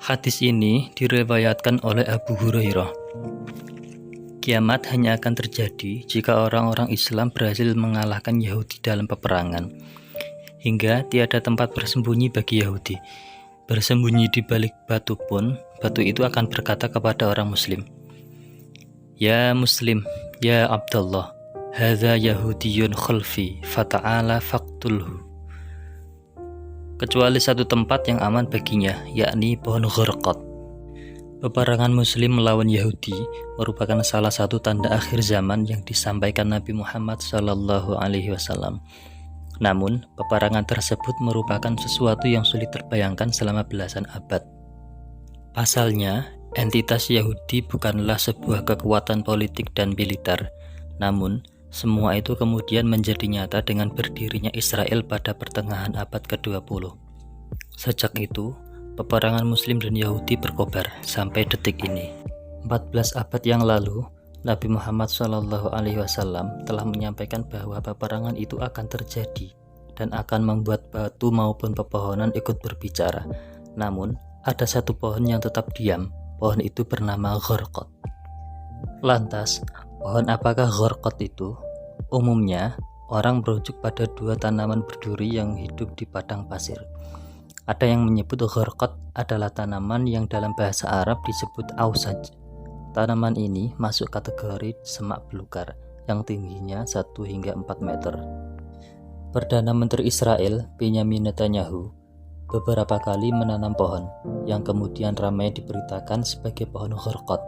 Hadis ini diriwayatkan oleh Abu Hurairah. Kiamat hanya akan terjadi jika orang-orang Islam berhasil mengalahkan Yahudi dalam peperangan, hingga tiada tempat bersembunyi bagi Yahudi. Bersembunyi di balik batu pun, batu itu akan berkata kepada orang Muslim, "Ya Muslim, ya Abdullah, hadza Yahudiyun khalfi, fata'ala faqtulhu." Kecuali satu tempat yang aman baginya, yakni pohon Gharqad. Peperangan Muslim melawan Yahudi merupakan salah satu tanda akhir zaman yang disampaikan Nabi Muhammad SAW. Namun, peperangan tersebut merupakan sesuatu yang sulit terbayangkan selama belasan abad. Pasalnya, entitas Yahudi bukanlah sebuah kekuatan politik dan militer, namun semua itu kemudian menjadi nyata dengan berdirinya Israel pada pertengahan abad ke-20. Sejak itu, peperangan Muslim dan Yahudi berkobar sampai detik ini. 14 abad yang lalu, Nabi Muhammad SAW telah menyampaikan bahwa peperangan itu akan terjadi dan akan membuat batu maupun pepohonan ikut berbicara. Namun, ada satu pohon yang tetap diam. Pohon itu bernama Gharqad. Lantas, pohon apakah Gharqad itu? Umumnya, orang merujuk pada dua tanaman berduri yang hidup di padang pasir. Ada yang menyebut Gharqad adalah tanaman yang dalam bahasa Arab disebut ausaj. Tanaman ini masuk kategori semak belukar yang tingginya 1 hingga 4 meter. Perdana Menteri Israel, Benyamin Netanyahu, beberapa kali menanam pohon yang kemudian ramai diberitakan sebagai pohon Gharqad.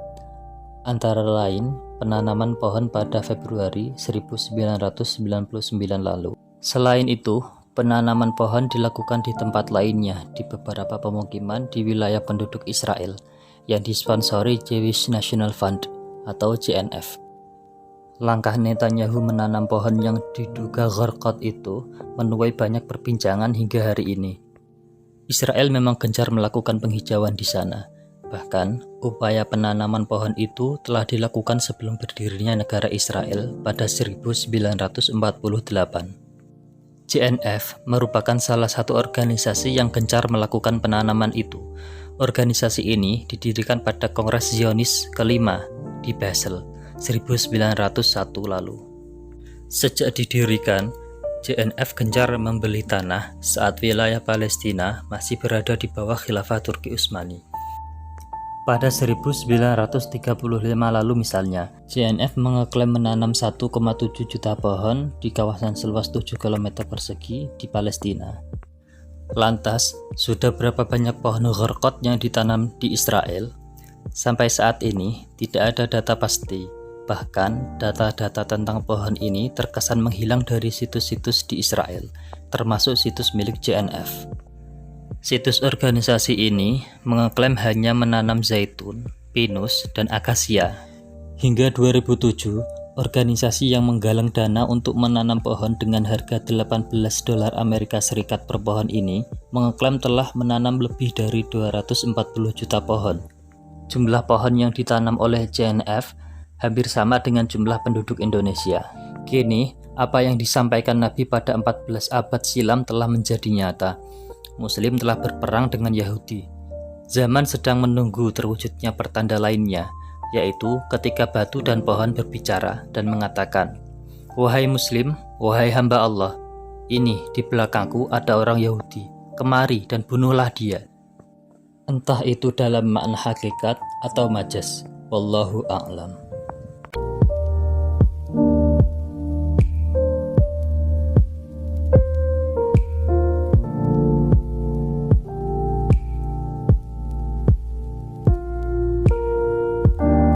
Antara lain, penanaman pohon pada Februari 1999 lalu. Selain itu, penanaman pohon dilakukan di tempat lainnya di beberapa pemukiman di wilayah penduduk Israel yang disponsori Jewish National Fund atau JNF. Langkah Netanyahu menanam pohon yang diduga Gharqad itu menuai banyak perbincangan hingga hari ini. Israel memang gencar melakukan penghijauan di sana. Bahkan, upaya penanaman pohon itu telah dilakukan sebelum berdirinya negara Israel pada 1948. JNF merupakan salah satu organisasi yang gencar melakukan penanaman itu. Organisasi ini didirikan pada Kongres Zionis kelima di Basel 1901 lalu. Sejak didirikan, JNF gencar membeli tanah saat wilayah Palestina masih berada di bawah khilafah Turki Utsmani. Pada 1935 lalu misalnya, JNF mengeklaim menanam 1,7 juta pohon di kawasan seluas 7 km persegi di Palestina. Lantas, sudah berapa banyak pohon Gharqad yang ditanam di Israel? Sampai saat ini, tidak ada data pasti. Bahkan, data-data tentang pohon ini terkesan menghilang dari situs-situs di Israel, termasuk situs milik JNF. Situs organisasi ini mengeklaim hanya menanam zaitun, pinus, dan akasia. Hingga 2007, organisasi yang menggalang dana untuk menanam pohon dengan harga $18 Amerika Serikat per pohon ini mengeklaim telah menanam lebih dari 240 juta pohon. Jumlah pohon yang ditanam oleh JNF hampir sama dengan jumlah penduduk Indonesia. Kini, apa yang disampaikan Nabi pada 14 abad silam telah menjadi nyata. Muslim telah berperang dengan Yahudi. Zaman sedang menunggu terwujudnya pertanda lainnya, yaitu ketika batu dan pohon berbicara dan mengatakan, "Wahai Muslim, wahai hamba Allah, ini di belakangku ada orang Yahudi, kemari dan bunuhlah dia." Entah itu dalam makna hakikat atau majas, wallahu a'lam.